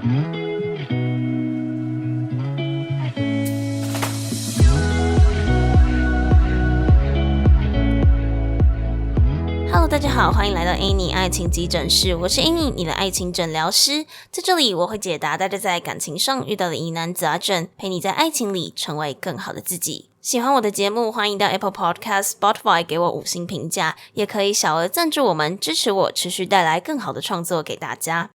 Hello， 大家好，欢迎来到 Annie 爱情急诊室，我是 Annie， 你的爱情诊疗师。在这里，我会解答大家在感情上遇到的疑难杂症，陪你在爱情里成为更好的自己。喜欢我的节目，欢迎到 Apple Podcast、Spotify 给我5星评价，也可以小额赞助我们，支持我持续带来更好的创作给大家。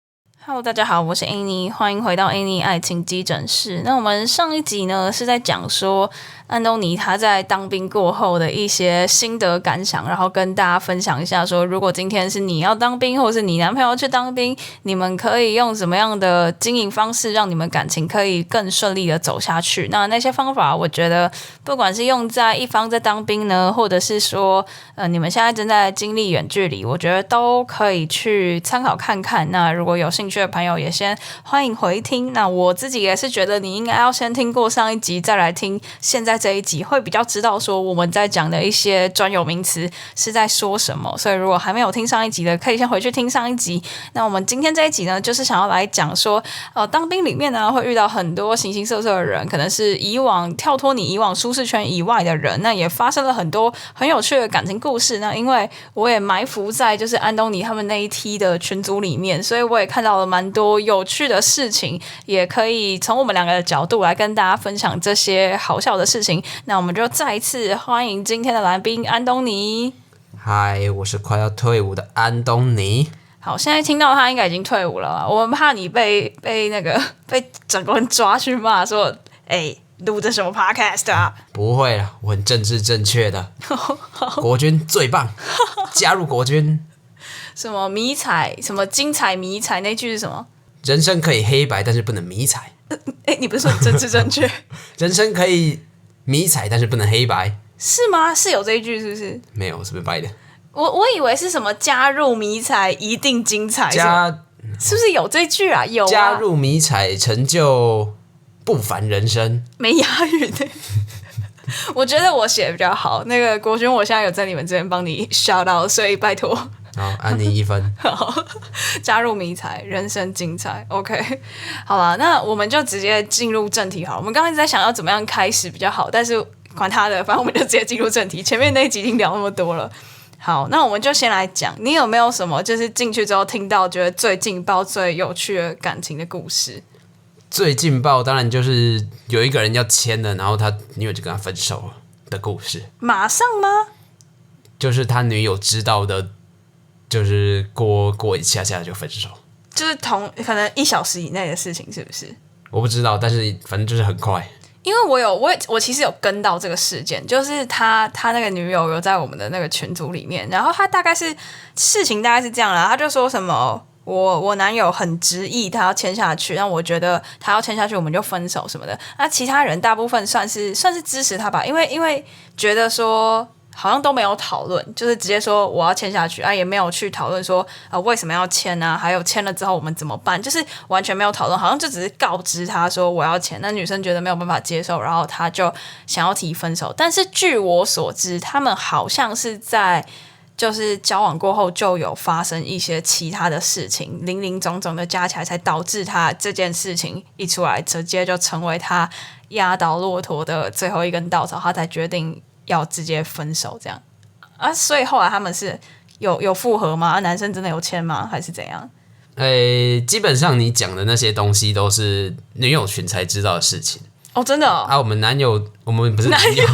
Hello， 大家好，我是 Annie， 欢迎回到 Annie 爱情急诊室。那我们上一集呢是在讲说安东尼他在当兵过后的一些心得感想，然后跟大家分享一下说，如果今天是你要当兵，或者是你男朋友去当兵，你们可以用什么样的经营方式让你们感情可以更顺利的走下去。那些方法我觉得不管是用在一方在当兵呢，或者是说你们现在正在经历远距离，我觉得都可以去参考看看。那如果有兴趣的朋友也先欢迎回听。那我自己也是觉得你应该要先听过上一集再来听现在这一集，会比较知道说我们在讲的一些专有名词是在说什么。所以如果还没有听上一集的，可以先回去听上一集。那我们今天这一集呢，就是想要来讲说当兵里面呢会遇到很多形形色色的人，可能是跳脱你以往舒适圈以外的人，那也发生了很多很有趣的感情故事。那因为我也埋伏在就是安东尼他们那一梯的群组里面，所以我也看到了蛮多有趣的事情，也可以从我们两个的角度来跟大家分享这些好笑的事情。那我们就再一次欢迎今天的来宾安东尼。嗨，我是快要退伍的安东尼。好，现在听到他应该已经退伍了，我们怕你被长官抓去骂说录的什么 podcast 啊？不会啦，我很政治正确的。国军最棒，加入国军。什么迷彩，什么精彩迷彩，那句是什么？人生可以黑白，但是不能迷彩。你不是说你政治正确？人生可以迷彩，但是不能黑白。是吗？是有这一句是不是？没有，是不是白的？我以为是什么加入迷彩一定精彩，是不是有这句啊？有啊，加入迷彩成就不凡人生，没押韵的。我觉得我写的比较好，那个国军我现在有在你们这边帮你 shout out， 所以拜托。好，安妮1分。好，加入迷彩，人生精彩。OK， 好了，那我们就直接进入正题好了。我们刚刚一直在想要怎么样开始比较好，但是管他的，反正我们就直接进入正题。前面那一集已经聊那么多了。好，那我们就先来讲，你有没有什么就是进去之后听到觉得最劲爆、最有趣的感情的故事？最劲爆当然就是有一个人要签了，然后他女友就跟他分手了的故事。马上吗？就是他女友知道的，就是过一下下就分手，就是可能1小时以内的事情，是不是？我不知道，但是反正就是很快。因为我其实有跟到这个事件，就是他那个女友有在我们的那个群组里面，然后他事情大概是这样啦，他就说什么我男友很执意他要签下去，但我觉得他要签下去我们就分手什么的。那其他人大部分算是支持他吧，因为觉得说好像都没有讨论，就是直接说我要签下去啊，也没有去讨论说为什么要签啊，还有签了之后我们怎么办，就是完全没有讨论，好像就只是告知他说我要签。那女生觉得没有办法接受，然后他就想要提分手。但是据我所知，他们好像是在就是交往过后就有发生一些其他的事情，零零总总的加起来，才导致他这件事情一出来，直接就成为他压倒骆驼的最后一根稻草，他才决定要直接分手这样啊。所以后来他们是有复合吗？男生真的有签吗？还是怎样？基本上你讲的那些东西都是女友群才知道的事情哦，真的哦。啊，我们不是男友，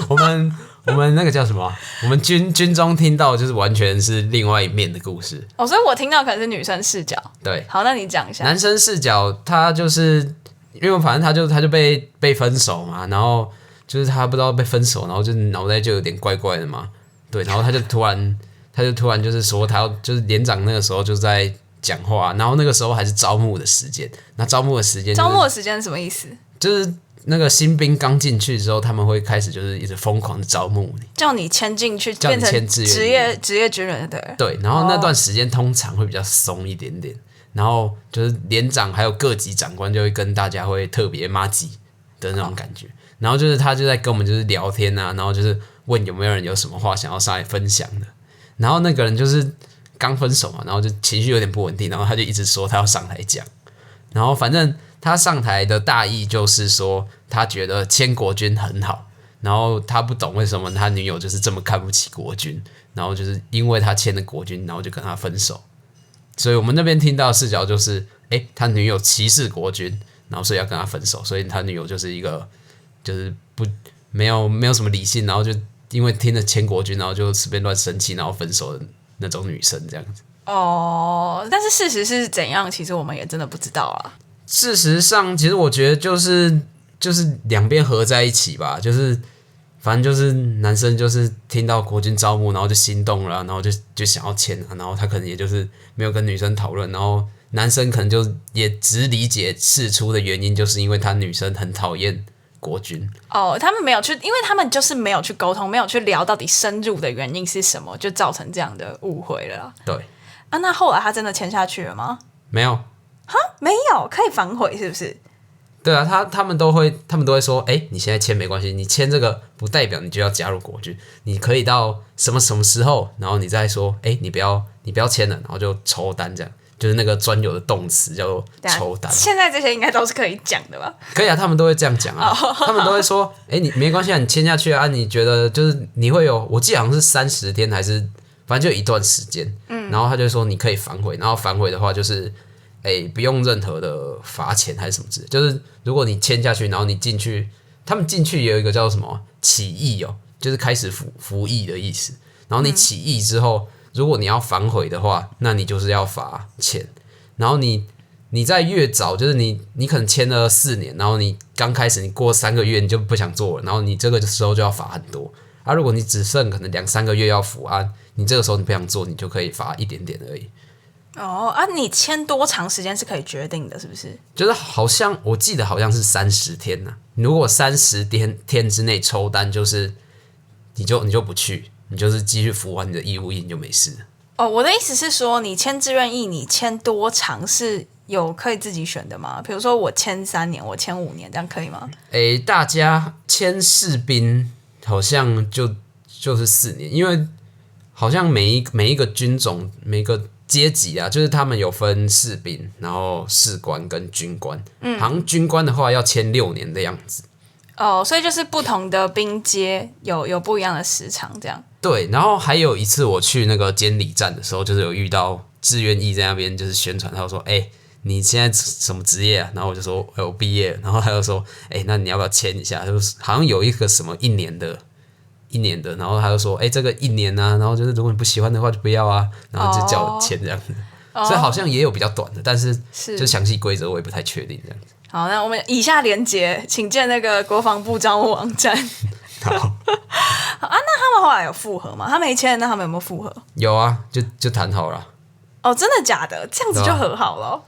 我们那个叫什么？我们军中听到就是完全是另外一面的故事哦，所以我听到可能是女生视角。对，好，那你讲一下。男生视角，他就是因为反正他就被分手嘛，然后就是他不知道被分手，然后就脑袋就有点怪怪的嘛，对，然后他就突然就是说他要就是连长那个时候就在讲话，然后那个时候还是招募的时间，那招募的时间是什么意思？就是那个新兵刚进去之后，他们会开始就是一直疯狂的招募你，叫你签进去，叫你签志愿职业军人，对。对，然后那段时间通常会比较松一点点，然后就是连长还有各级长官就会跟大家会特别麻吉的那种感觉，然后就是他就在跟我们就是聊天啊，然后就是问有没有人有什么话想要上来分享的，然后那个人就是刚分手嘛，然后就情绪有点不稳定，然后他就一直说他要上台讲。然后反正他上台的大意就是说，他觉得签国军很好，然后他不懂为什么他女友就是这么看不起国军，然后就是因为他签了国军，然后就跟他分手。所以我们那边听到的视角就是，他女友歧视国军，然后所以要跟他分手，所以他女友就是一个就是没有什么理性，然后就因为听了签国军，然后就随便乱生气，然后分手的那种女生这样子。但是事实是怎样，其实我们也真的不知道啊。事实上，其实我觉得就是两边合在一起吧，就是反正就是男生就是听到国军招募，然后就心动了，然后就想要签然后他可能也就是没有跟女生讨论，然后男生可能就也只理解事出的原因，就是因为他女生很讨厌国军。他们没有去，因为他们就是没有去沟通，没有去聊到底深入的原因是什么，就造成这样的误会了啦。对啊，那后来他真的签下去了吗？没有。没有，可以反悔是不是？对啊，他们都会说，你现在签没关系，你签这个不代表你就要加入国军，你可以到什么时候，然后你再说，你不要签了，然后就抽单这样，就是那个专有的动词叫做抽单。现在这些应该都是可以讲的吧？可以啊，他们都会这样讲啊，他们都会说，你没关系啊，你签下去啊，你觉得就是你会有，我记得好像是30天还是反正就一段时间，然后他就说你可以反悔，然后反悔的话就是。不用任何的罚钱还是什么之类，就是如果你签下去，然后你进去，他们进去也有一个叫什么起义就是开始服役的意思。然后你起义之后，如果你要反悔的话，那你就是要罚钱。然后你在越早，就是你可能签了4年，然后你刚开始你过3个月你就不想做了，然后你这个时候就要罚很多。如果你只剩可能2-3个月要服你这个时候你不想做，你就可以罚一点点而已。你签多长时间是可以决定的，是不是？就是好像我记得好像是30天呐、如果30天之内抽单，就是你就不去，你就是继续服完你的义务役，你就没事。我的意思是说，你签志愿役，你签多长是有可以自己选的吗？比如说我签3年，我签5年，这样可以吗？大家签士兵好像就是4年，因为好像每一个军种每一个阶级啊，就是他们有分士兵，然后士官跟军官。好像军官的话要签6年的样子。所以就是不同的兵阶有不一样的时长，这样。对，然后还有一次我去那个监理站的时候，就是有遇到志愿役在那边就是宣传，他就说：“你现在什么职业啊？”然后我就说：“我毕业了。”然后他就说：“那你要不要签一下？”就是好像有一个什么1年的，然后他就说：“这个1年啊，然后就是如果你不喜欢的话就不要啊。”然后就叫我签这样子。所以好像也有比较短的，但是就详细规则我也不太确定这样子。好，那我们以下连结，请见那个国防部招募网站。好那他们后来有复合吗？他没签，那他们有没有复合？有啊，就谈好了。真的假的？这样子就和好了？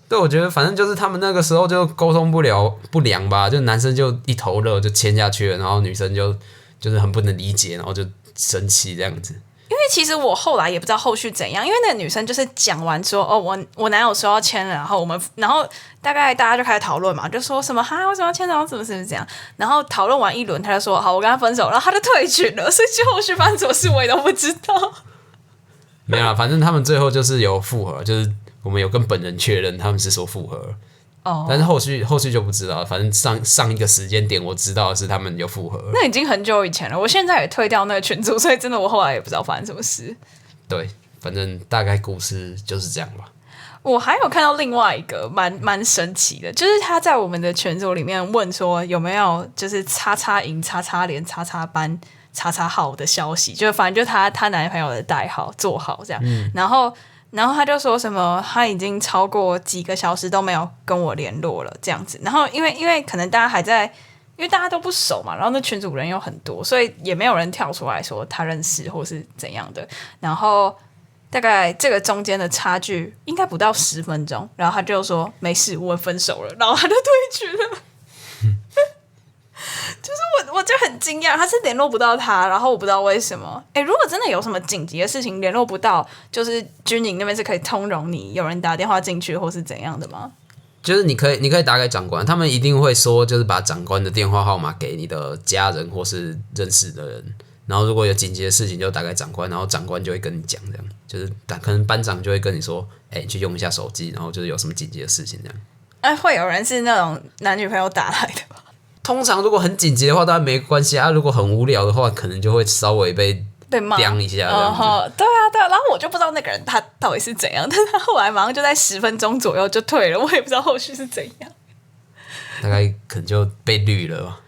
对，我觉得反正就是他们那个时候就沟通不良吧，就男生就一头热就签下去了，然后女生就是很不能理解，然后就生气这样子。因为其实我后来也不知道后续怎样，因为那个女生就是讲完说我男友说要签了，然后大概大家就开始讨论嘛，就说什么为什么要签，然后怎么这样，然后讨论完一轮，他就说好，我跟他分手，然后他就退群了，所以后续发生什么事我也都不知道。没有啦，反正他们最后就是有复合，就是我们有跟本人确认他们是说复合了。但是后续就不知道了，反正上一个时间点我知道的是他们有复合了。那已经很久以前了，我现在也退掉那个群组，所以真的我后来也不知道发生什么事。对，反正大概故事就是这样吧。我还有看到另外一个蛮神奇的，就是他在我们的群组里面问说有没有就是叉叉营、叉叉连、叉叉班、叉叉号的消息，就反正就他男朋友的代号座号这样，然后他就说什么他已经超过几个小时都没有跟我联络了这样子，然后因为可能大家还在，因为大家都不熟嘛，然后那群组人又很多，所以也没有人跳出来说他认识或是怎样的，然后大概这个中间的差距应该不到10分钟，然后他就说没事，我们分手了，然后他就退群了。就是我就很惊讶，他是联络不到他，然后我不知道为什么。如果真的有什么紧急的事情联络不到，就是军营那边是可以通融你，有人打电话进去或是怎样的吗？就是你可以打给长官，他们一定会说，就是把长官的电话号码给你的家人或是认识的人，然后如果有紧急的事情就打给长官，然后长官就会跟你讲，这样就是可能班长就会跟你说，你去用一下手机，然后就是有什么紧急的事情这样。会有人是那种男女朋友打来的吗？通常如果很紧急的话，当然没关系啊。如果很无聊的话，可能就会稍微被骂一下这样子。对啊，对啊。然后我就不知道那个人他到底是怎样，但是他后来马上就在10分钟左右就退了，我也不知道后续是怎样。大概可能就被绿了吧。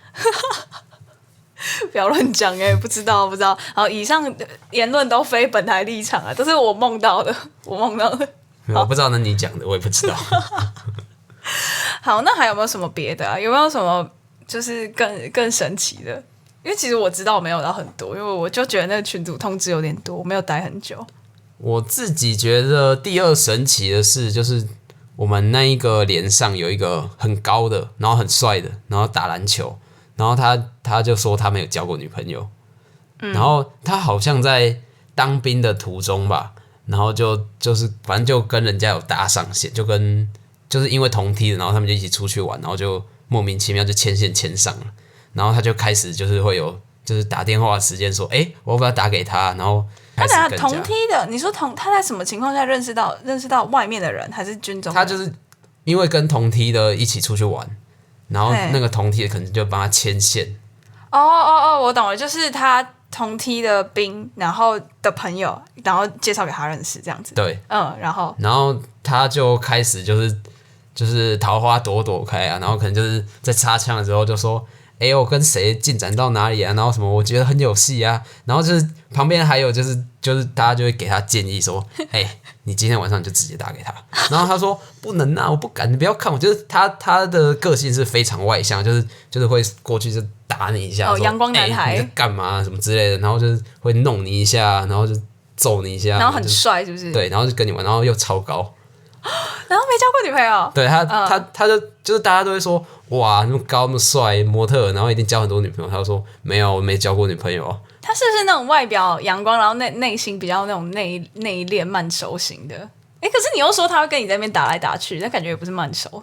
不要乱讲不知道。好，以上言论都非本台立场啊，都是我梦到的。我不知道那你讲的，我也不知道。好，那还有没有什么别的啊？有没有什么就是更神奇的？因为其实我知道没有到很多，因为我就觉得那个群组通知有点多，我没有待很久。我自己觉得第二神奇的事就是我们那一个连上有一个很高的，然后很帅的，然后打篮球，然后他就说他没有交过女朋友，然后他好像在当兵的途中吧，然后就是反正就跟人家有搭上线，就是因为同梯的，然后他们就一起出去玩，然后就莫名其妙就牵线牵上了，然后他就开始就是会有就是打电话的时间说，我要不要打给他，然后开始跟人家同梯的，你说他在什么情况下认识到外面的人，还是军中人？他就是因为跟同梯的一起出去玩，然后那个同梯的可能就帮他牵线。我懂了，就是他同梯的兵，然后的朋友，然后介绍给他认识这样子。对，然后他就开始就是桃花朵朵开啊，然后可能就是在插枪的时候就说，我跟谁进展到哪里啊，然后什么我觉得很有戏啊，然后就是旁边还有就是大家就会给他建议说，你今天晚上就直接打给他，然后他说不能啊，我不敢，你不要看我，就是他的个性是非常外向，就是会过去就打你一下，阳光男孩，你在干嘛什么之类的，然后就是会弄你一下，然后就揍你一下，然后很帅是不是？对，然后就跟你玩，然后又超高。然后没交过女朋友，对他就是大家都会说哇那么高那么帅模特，然后一定交很多女朋友。他就说没有，我没交过女朋友。他是不是那种外表阳光，然后内心比较那种内敛慢熟型的？可是你又说他会跟你在那边打来打去，那感觉也不是慢熟。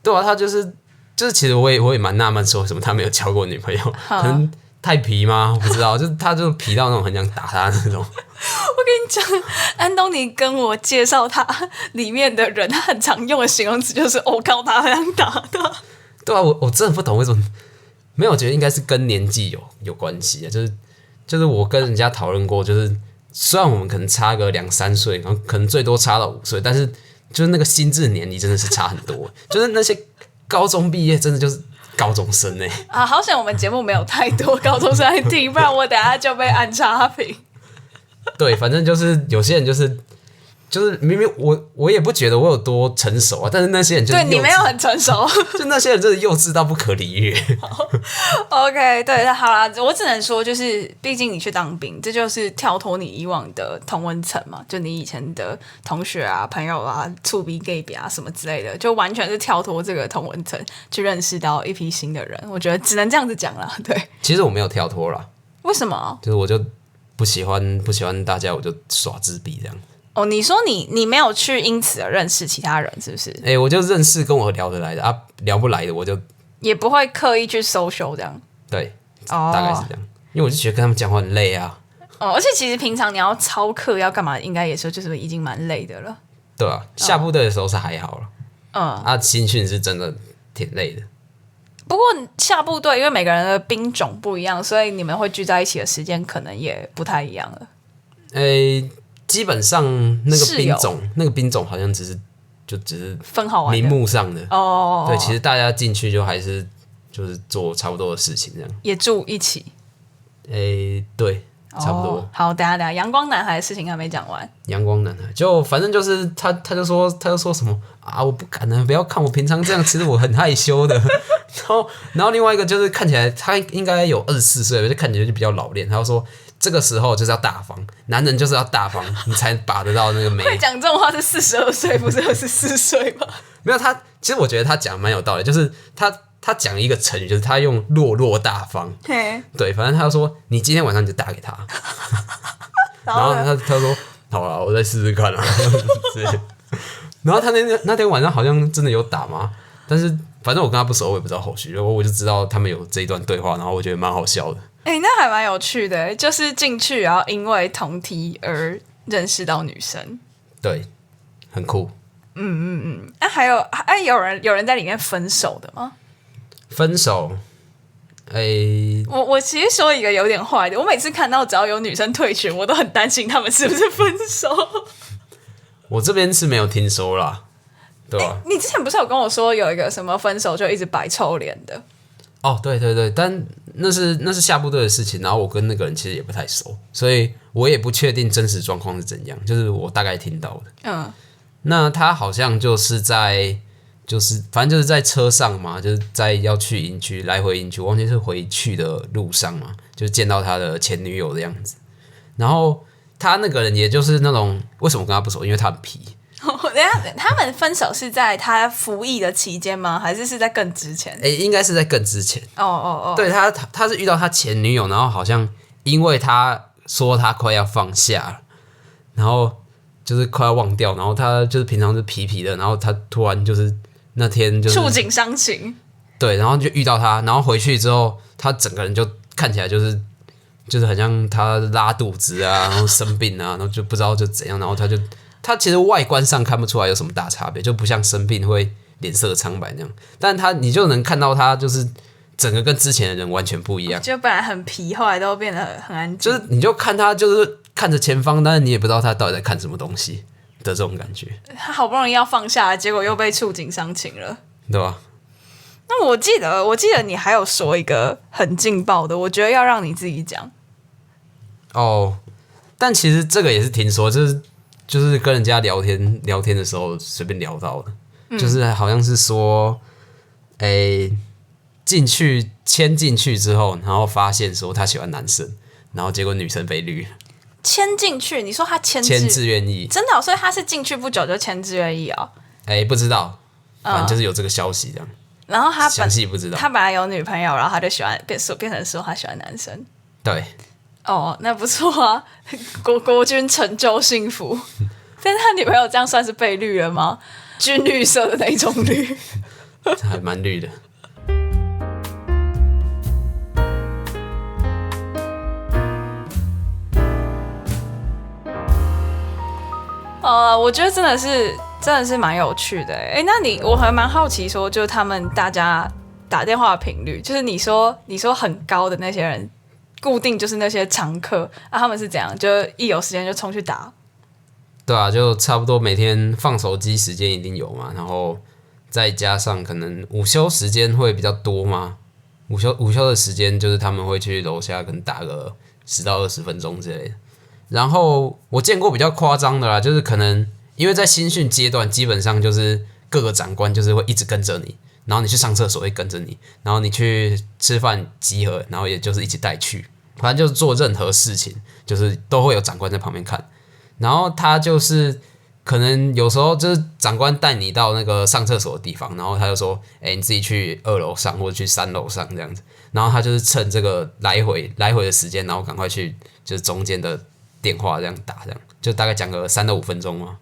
对啊，他就是其实我也蛮纳闷，说为什么他没有交过女朋友？可能太皮吗？我不知道，就是他就皮到那种很想打他那种。我跟你讲，安东尼跟我介绍他里面的人，他很常用的形容词就是“我靠，他很想打的”。对啊，我真的不懂为什么没有，我觉得应该是跟年纪有关系啊。就是我跟人家讨论过，就是虽然我们可能差个2-3岁，然后可能最多差到5岁，但是就是那个心智年龄真的是差很多。就是那些高中毕业真的就是高中生好险我们节目没有太多高中生来听，不然我等下就被按差评。对，反正就是有些人就是明明我也不觉得我有多成熟啊，但是那些人就是对你没有很成熟，就那些人真的幼稚到不可理喻。OK， 对，好啦，我只能说，就是毕竟你去当兵，这就是跳脱你以往的同温层嘛，就你以前的同学啊、朋友啊、厝边 gay 啊什么之类的，就完全是跳脱这个同温层去认识到一批新的人。我觉得只能这样子讲啦。对，其实我没有跳脱啦，为什么？就是我就不喜欢大家，我就耍自闭这样。你说你没有去因此而认识其他人，是不是？我就认识跟我聊得来的啊，聊不来的我就也不会刻意去 social 这样。对，大概是这样。因为我就觉得跟他们讲话很累啊。而且其实平常你要操课要干嘛，应该也是就是已经蛮累的了。对啊，下部队的时候是还好了。新训是真的挺累的。不过下部队因为每个人的兵种不一样，所以你们会聚在一起的时间可能也不太一样了。基本上那个兵种好像只是分好玩的名目上的对，其实大家进去就还是就是做差不多的事情这样，也住一起。对，差不多。好，等一下，阳光男孩的事情还没讲完。阳光男孩就反正就是他就说什么啊，我不敢啊，不要看我平常这样，其实我很害羞的。然后另外一个就是看起来他应该有24岁，就看起来就比较老练。他就说这个时候就是要大方，男人就是要大方，你才把得到那个美。会讲这种话是42岁，不是24岁吗？没有他，其实我觉得他讲的蛮有道理，就是他讲一个成语，就是他用落落大方。对，反正他就说你今天晚上就打给他，然后他说好了，我再试试看啊。然后他那天晚上好像真的有打嘛，但是反正我跟他不熟，我也不知道后续，我就知道他们有这一段对话，然后我觉得蛮好笑的。那还蛮有趣的，就是进去然后因为同梯而认识到女生，对，很酷。还有人在里面分手的吗？分手，我其实说一个有点坏的，我每次看到只要有女生退群，我都很担心他们是不是分手。我这边是没有听说啦，对吧？你之前不是有跟我说有一个什么分手就一直摆臭脸的？哦，对对对，但那是下部队的事情，然后我跟那个人其实也不太熟，所以我也不确定真实状况是怎样，就是我大概听到的。那他好像就是反正就是在车上嘛，就是在要去营区来回营区，我忘记是回去的路上嘛，就见到他的前女友的样子。然后他那个人也就是那种为什么跟他不熟，因为他很皮。等一下，他们分手是在他服役的期间吗？还是在更之前？应该是在更之前。对，他是遇到他前女友，然后好像因为他说他快要放下了，然后就是快要忘掉，然后他就是平常是皮皮的，然后他突然就是那天就是触景伤情。对，然后就遇到他，然后回去之后，他整个人就看起来就是很像他拉肚子啊，然后生病啊，然后就不知道就怎样，然后他其实外观上看不出来有什么大差别，就不像生病会脸色苍白那样，但你就能看到他就是整个跟之前的人完全不一样，就本来很皮，后来都变得很安静，就是你就看他就是看着前方，但是你也不知道他到底在看什么东西的这种感觉。他好不容易要放下，结果又被触景伤情了，对吧？那我记得你还有说一个很劲爆的，我觉得要让你自己讲。但其实这个也是听说，就是跟人家聊天的时候随便聊到的，就是好像是说，签进去之后，然后发现说他喜欢男生，然后结果女生被绿了。签进去，你说他签字愿意，真的所以他是进去不久就签字愿意哦。不知道，反正就是有这个消息这样。然后他详细不知道，他本来有女朋友，然后他就变成说他喜欢男生。对。那不错啊，国军成就幸福。但是他女朋友这样算是被绿了吗？军绿色的那种绿，还蛮绿的。我觉得真的是蛮有趣的。那我还蛮好奇说，就是他们大家打电话的频率，就是你说很高的那些人。固定就是那些常客他们是怎样？就一有时间就冲去打。对啊，就差不多每天放手机时间一定有嘛，然后再加上可能午休时间会比较多嘛。午休的时间就是他们会去楼下可能打个10到20分钟之类的。然后我见过比较夸张的啦，就是可能因为在新训阶段，基本上就是各个长官就是会一直跟着你。然后你去上厕所会跟着你，然后你去吃饭集合，然后也就是一起带去，反正就是做任何事情，就是都会有长官在旁边看。然后他就是可能有时候就是长官带你到那个上厕所的地方，然后他就说：“你自己去2楼上或者去3楼上这样子。”然后他就是趁这个来回的时间，然后赶快去就是中间的电话这样打，这样就大概讲个3到5分钟嘛。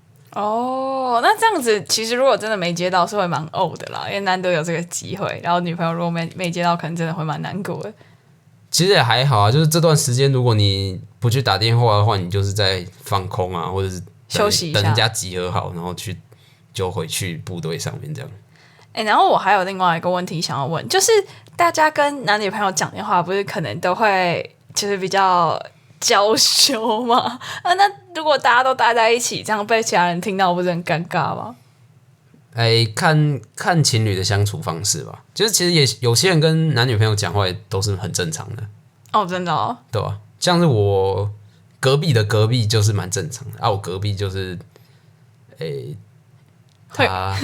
那这样子其实如果真的没接到是会蛮的啦，因为难得有这个机会，然后女朋友如果没接到，可能真的会蛮难过的。其实也还好啊，就是这段时间如果你不去打电话的话，你就是在放空啊，或者是休息一下，等人家集合好，然后就回去部队上面这样。然后我还有另外一个问题想要问，就是大家跟男女朋友讲电话，不是可能都会就是比较娇羞嘛？那如果大家都待在一起，这样被其他人听到，不是很尴尬吗？看情侣的相处方式吧。就是其实也有些人跟男女朋友讲话也都是很正常的。真的哦。对吧？像是我隔壁的隔壁就是蛮正常的我隔壁就是他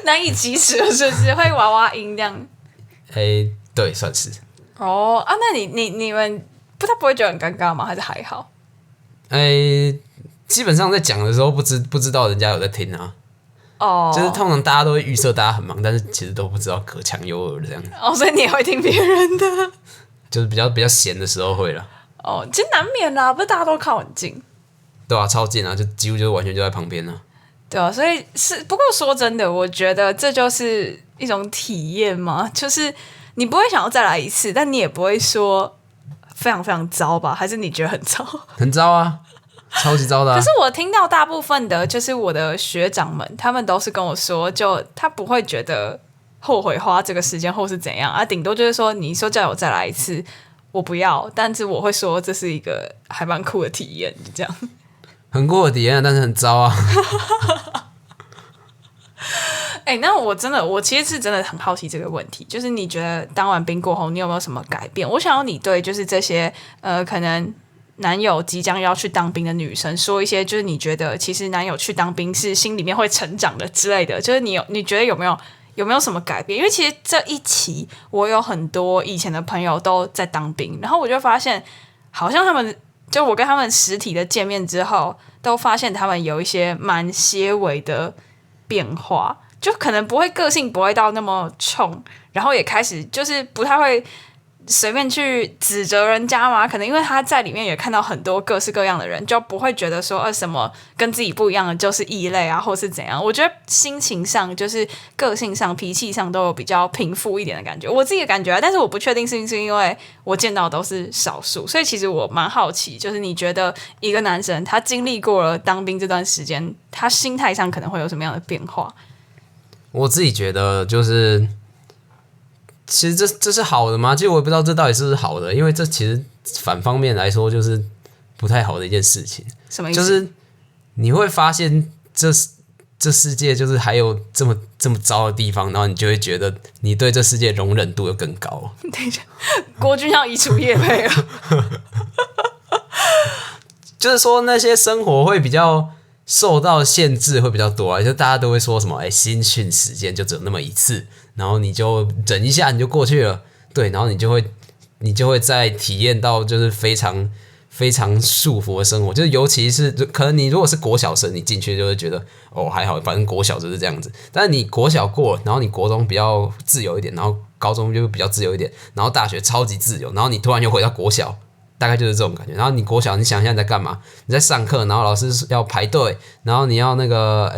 难以启齿了，是不是会娃娃音这样？对，算是。那你们他不会觉得很尴尬吗？还是还好？基本上在讲的时候不知道人家有在听啊。就是通常大家都会预设大家很忙，但是其实都不知道隔墙有耳这样。所以你也会听别人的？就是比较闲的时候会啦。其实难免啦，不是大家都靠很近。对啊，超近啊，就几乎就完全就在旁边啊。对啊，所以不过说真的，我觉得这就是一种体验嘛，就是你不会想要再来一次，但你也不会说非常非常糟吧？还是你觉得很糟？很糟啊。超级糟的、啊。可是我听到大部分的，就是我的学长们，他们都是跟我说，就他不会觉得后悔花这个时间或是怎样啊，顶多就是说你说叫我再来一次，我不要，但是我会说这是一个还蛮酷的体验，就这样。很酷的体验，但是很糟啊。那我其实是真的很好奇这个问题，就是你觉得当完兵过后，你有没有什么改变？我想要你对就是这些可能男友即将要去当兵的女生说一些，就是你觉得其实男友去当兵是心里面会成长的之类的，就是你觉得有没有什么改变？因为其实这一期我有很多以前的朋友都在当兵，然后我就发现好像他们就我跟他们实体的见面之后，都发现他们有一些蛮些微的变化。就可能个性不会到那么冲，然后也开始就是不太会随便去指责人家嘛。可能因为他在里面也看到很多各式各样的人，就不会觉得说什么跟自己不一样的就是异类啊，或是怎样。我觉得心情上就是个性上脾气上都有比较平复一点的感觉，我自己的感觉啊。但是我不确定是不是因为我见到的都是少数，所以其实我蛮好奇，就是你觉得一个男生他经历过了当兵这段时间，他心态上可能会有什么样的变化？我自己觉得就是，其实这是好的吗？其实我也不知道这到底是不是好的，因为这其实反方面来说就是不太好的一件事情。什么意思？就是你会发现这世界就是还有这么糟的地方，然后你就会觉得你对这世界容忍度又更高。等一下，国军要移除业配了。就是说那些生活会比较受到限制会比较多啊，就大家都会说什么新训时间就只有那么一次，然后你就忍一下你就过去了，对，然后你就会再体验到就是非常非常束缚的生活，就是尤其是可能你如果是国小生，你进去就会觉得还好，反正国小就是这样子，但是你国小过了，然后你国中比较自由一点，然后高中就比较自由一点，然后大学超级自由，然后你突然又回到国小。大概就是这种感觉。然后你国小，你想一下你在干嘛？你在上课，然后老师要排队，然后你要那个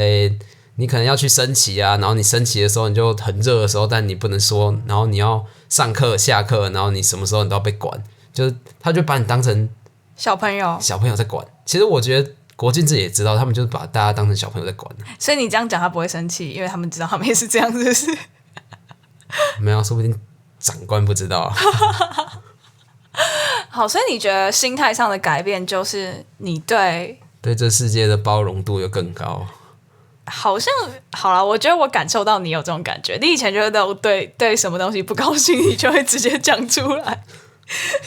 你可能要去升旗啊，然后你升旗的时候你就很热的时候，但你不能说，然后你要上课下课，然后你什么时候你都要被管，就是他就把你当成小朋友在管。其实我觉得国军自己也知道，他们就是把大家当成小朋友在管。所以你这样讲他不会生气，因为他们知道他们也是这样，是不是？没有，说不定长官不知道啊。好，所以你觉得心态上的改变就是你对这世界的包容度又更高。好像好啦，我觉得我感受到你有这种感觉。你以前就是那种对什么东西不高兴，你就会直接讲出来，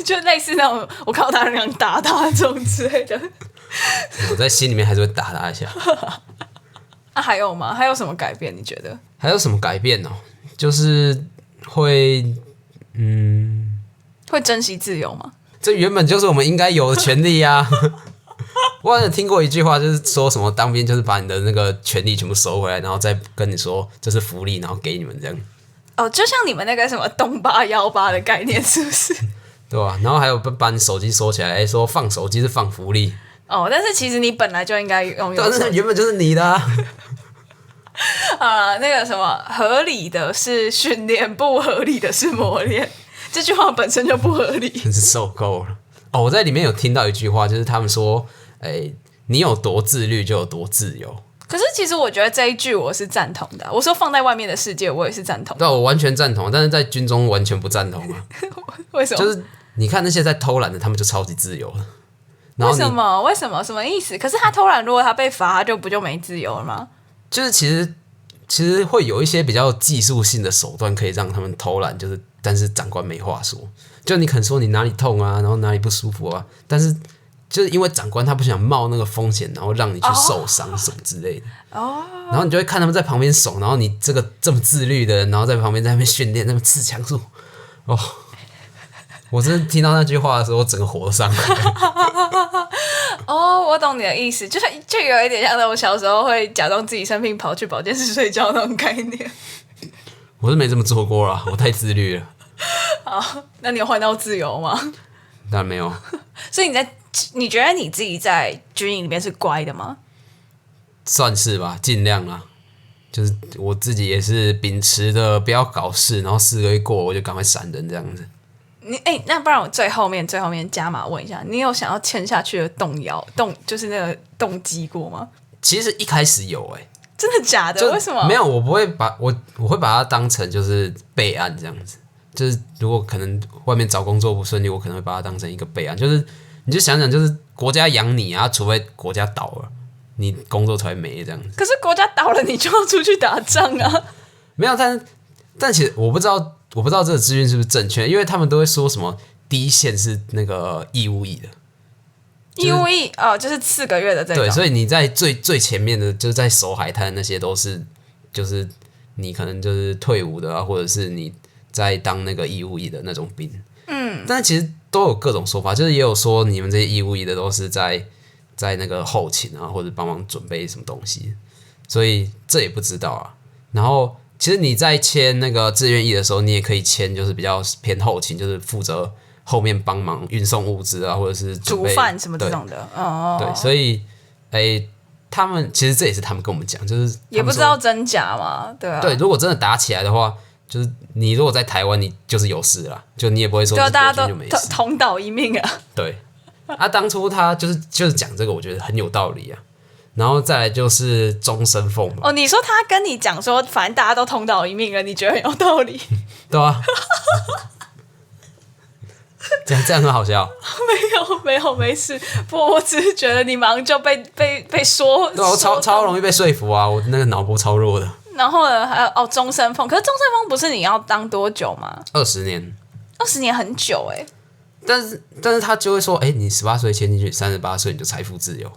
就类似那种我看到他那样打他这种之类的。我在心里面还是会打他一下。还有吗？还有什么改变？你觉得？还有什么改变哦？就是会会珍惜自由吗？这原本就是我们应该有的权利啊！我好像听过一句话，就是说什么当兵就是把你的那个权利全部收回来，然后再跟你说这是福利，然后给你们这样。就像你们那个什么东818的概念，是不是？对啊，然后还有把你手机收起来，说放手机是放福利。但是其实你本来就应该拥有手机，但是原本就是你的啊。那个什么合理的是训练，不合理的是磨练。这句话本身就不合理，真是受够了。我在里面有听到一句话，就是他们说，你有多自律就有多自由。可是其实我觉得这一句我是赞同的。我说放在外面的世界，我也是赞同的。对，我完全赞同，但是在军中完全不赞同啊。为什么？就是你看那些在偷懒的，他们就超级自由了。为什么？为什么？什么意思？可是他偷懒，如果他被罚，他不就没自由了吗？就是其实会有一些比较技术性的手段可以让他们偷懒，就是但是长官没话说。就你可能说你哪里痛啊，然后哪里不舒服啊，但是就是因为长官他不想冒那个风险，然后让你去受伤什么之类的。然后你就会看他们在旁边爽，然后你这个这么自律的人，然后在旁边在那边训练，那么刺枪术。我真的听到那句话的时候，我整个火都上来了。我懂你的意思，就有一点像那种小时候会假装自己生病跑去保健室睡觉那种概念。我是没这么做过啦，我太自律了。好，那你有换到自由吗？当然没有。所以你觉得你自己在军营里面是乖的吗？算是吧，尽量啦。就是我自己也是秉持的不要搞事，然后4个月过我就赶快闪人这样子。那不然我最后面加码问一下，你有想要签下去的就是那个动机过吗？其实一开始有真的假的？为什么？没有，我不会我会把它当成就是备案这样子。就是如果可能外面找工作不顺利，我可能会把它当成一个备案。就是你就想想，就是国家养你啊，除非国家倒了，你工作才会没这样子。可是国家倒了，你就要出去打仗啊。没有，但其实我不知道这个资讯是不是正确，因为他们都会说什么第一线是那个义务役的。义务役就是4个月的这种。对，所以你在最前面的，就是在守海滩那些都是，就是你可能就是退伍的啊，或者是你在当那个义务役的那种兵。但其实都有各种说法，就是也有说你们这些义务役的都是在那个后勤啊，或者帮忙准备什么东西，所以这也不知道啊。然后其实你在签那个志愿役的时候，你也可以签就是比较偏后勤，就是负责后面帮忙运送物资啊，或者是煮饭什么这种的。对，所以他们其实这也是他们跟我们讲，就是也不知道真假嘛，对啊。对，如果真的打起来的话，就是你如果在台湾，你就是有事啦，就你也不会说对啊，大家都就没事同岛一命啊。对，当初他就是讲这个，我觉得很有道理啊。然后再来就是终身俸嘛。你说他跟你讲说，反正大家都同岛一命了，你觉得很有道理？对啊。这样很好笑。没有，没事。不，我只是觉得你马上就被说。对啊，我超容易被说服啊！我那个脑波超弱的。然后呢，还有终身俸，可是终身俸不是你要当多久吗？20年。20年很久但是他就会说，你18岁签进去，38岁你就财富自由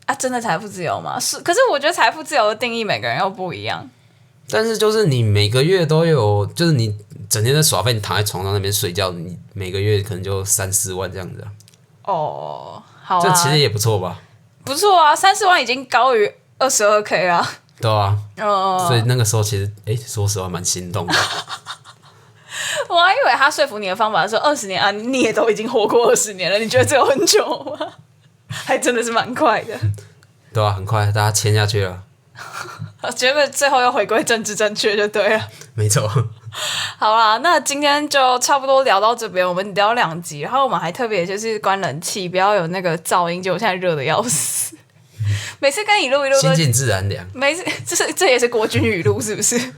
啊？真的财富自由吗？可是我觉得财富自由的定义每个人又不一样。但是就是你每个月都有，就是你整天在耍废，你躺在床上那边睡觉，你每个月可能就3-4万这样子好啊。这其实也不错吧？不错啊，3-4万已经高于22K 啦。对啊。所以那个时候其实，说实话蛮心动的。我还以为他说服你的方法是说20年啊，你也都已经活过20年了，你觉得这有很久吗？还真的是蛮快的。对啊，很快大家签下去了。结果最后又回归政治正确就对了。没错。好啦，那今天就差不多聊到这边，我们聊2集，然后我们还特别就是关冷气，不要有那个噪音，结果现在热的要死。每次跟你录一录都心静自然凉。每次这也是国军语录是不是？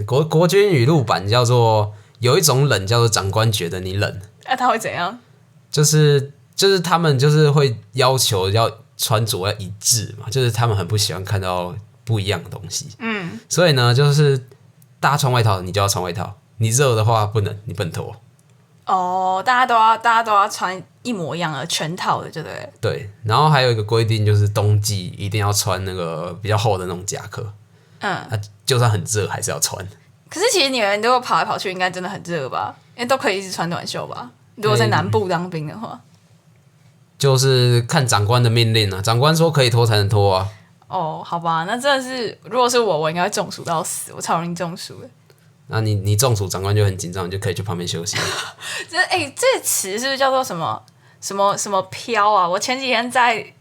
国军语录版叫做有一种冷叫做长官觉得你冷。他会怎样？就是他们就是会要求要穿着要一致嘛，就是他们很不喜欢看到不一样的东西。所以呢，就是大家穿外套，你就要穿外套。你热的话不能，你不能脱。大家都要穿一模一样的全套的，对不对？对，然后还有一个规定就是冬季一定要穿那个比较厚的那种夹克。就算很热还是要穿。可是其实你们如果跑来跑去，应该真的很热吧？因为都可以一直穿短袖吧？如果在南部当兵的话。就是看长官的命令啊，长官说可以脱才能脱啊。好吧，那真的是，如果是我应该会中暑到死，我超容易中暑的。那你中暑，长官就很紧张，你就可以去旁边休息。这个词是不是叫做什么飘啊？我前几天在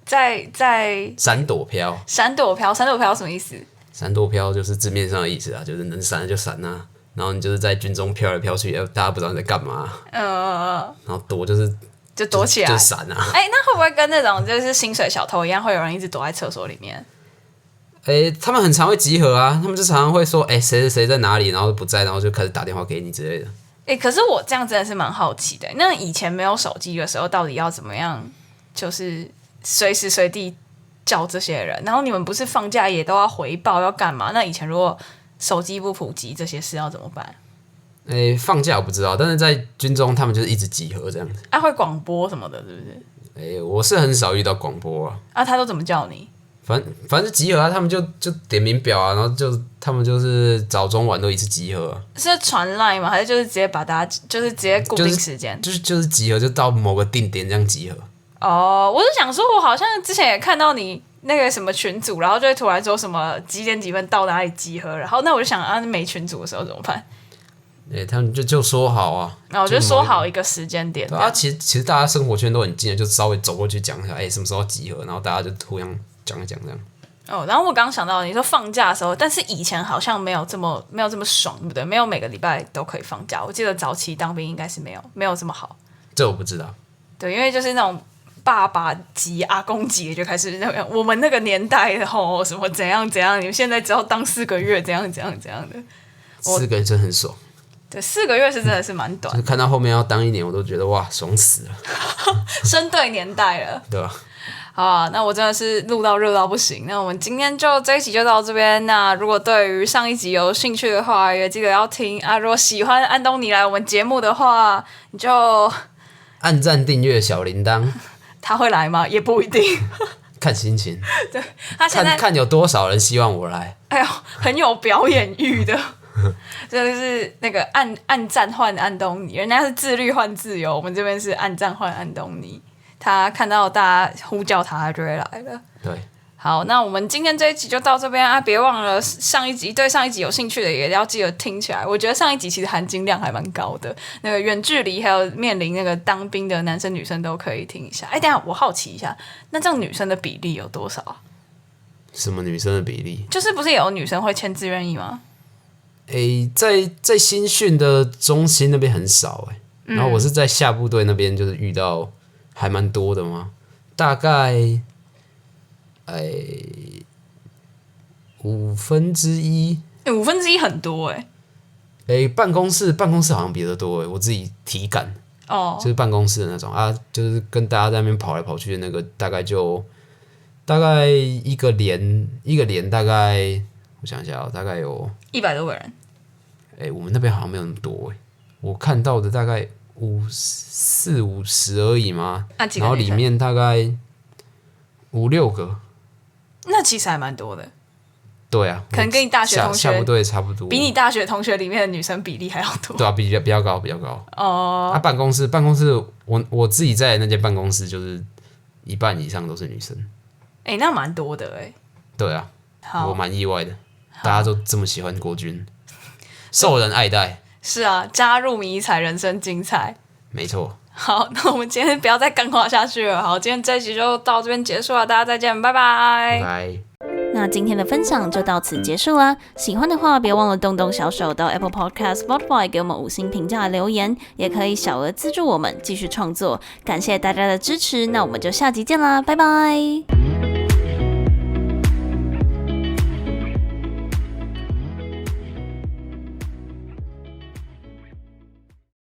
闪躲飘。闪躲飘什么意思？闪躲飘就是字面上的意思啊，就是能闪就闪啊。然后你就是在军中飘来飘去，大家不知道你在干嘛。然后躲就躲起来，就闪啊。那会不会跟那种就是薪水小偷一样，会有人一直躲在厕所里面？他们很常会集合啊，他们就常常会说，谁在哪里，然后不在，然后就开始打电话给你之类的。可是我这样真的是蛮好奇的。那以前没有手机的时候，到底要怎么样，就是随时随地叫这些人？然后你们不是放假也都要回报要干嘛？那以前如果手机不普及，这些事要怎么办？放假我不知道，但是在军中他们就是一直集合这样子。会广播什么的，是不是？我是很少遇到广播啊。他都怎么叫你？反正就集合啊，他们就点名表啊，然后他们就是早中晚都一次集合啊。是传 line 吗？还是就是直接把大家就是直接固定时间？就是集合，就到某个定点这样集合。我是想说，我好像之前也看到你那个什么群组，然后就会突然说什么几点几分到哪里集合，然后那我就想没群组的时候怎么办？他们就说好啊，然后就说好一个时间点。对啊，其实大家生活圈都很近，就稍微走过去讲一下，什么时候集合，然后大家就互相讲一讲这样。哦，然后我刚刚想到你说放假的时候，但是以前好像没有这么爽，对不对？没有每个礼拜都可以放假。我记得早期当兵应该是没有这么好。这我不知道。对，因为就是那种爸爸级、阿公级就开始我们那个年代的吼什么怎样怎样，你们现在只要当4个月，怎样怎样怎样的。4个月真的很爽。对，4个月是真的是蛮短的。看到后面要当1年，我都觉得哇，爽死了。生对年代了，对吧？好啊，那我真的是录到热到不行。那我们今天就这一集就到这边。那如果对于上一集有兴趣的话，也记得要听啊。如果喜欢安东尼来我们节目的话，你就按赞、订阅、小铃铛。他会来吗？也不一定，看心情。对，他现在看有多少人希望我来。哎呦，很有表演欲的。就是那个按赞换安东尼，人家是自律换自由，我们这边是按赞换安东尼。他看到大家呼叫他，他就会来了。对，好，那我们今天这一集就到这边啊！别忘了对上一集有兴趣的也要记得听起来。我觉得上一集其实含金量还蛮高的，那个远距离还有面临那个当兵的男生女生都可以听一下。哎，等一下我好奇一下，那这样女生的比例有多少啊？什么女生的比例？就是不是有女生会签自愿役吗？在新训的中心那边很少然后我是在下部队那边就是遇到还蛮多的嘛，大概1/5。1/5很多办公室好像比得多我自己体感就是办公室的那种啊，就是跟大家在那边跑来跑去的那个，大概一个连大概我想一下大概有100多个人。我们那边好像没有那么多我看到的大概40-50而已嘛，然后里面大概5-6个，那其实还蛮多的。对啊，可能跟你大学同学下部队差不多，比你大学同学里面的女生比例还要多。对啊，比较高。办公室我自己在的那间办公室就是1半以上都是女生。那蛮多的对啊，我蛮意外的，大家都这么喜欢国军，受人爱戴。是啊，加入迷彩，人生精彩。没错。好，那我们今天不要再干话下去了。好，今天这一集就到这边结束了，大家再见，拜拜。拜拜。那今天的分享就到此结束啦。喜欢的话，别忘了动动小手到 Apple Podcast、Spotify 给我们5星评价留言，也可以小额资助我们继续创作。感谢大家的支持，那我们就下集见啦，拜拜。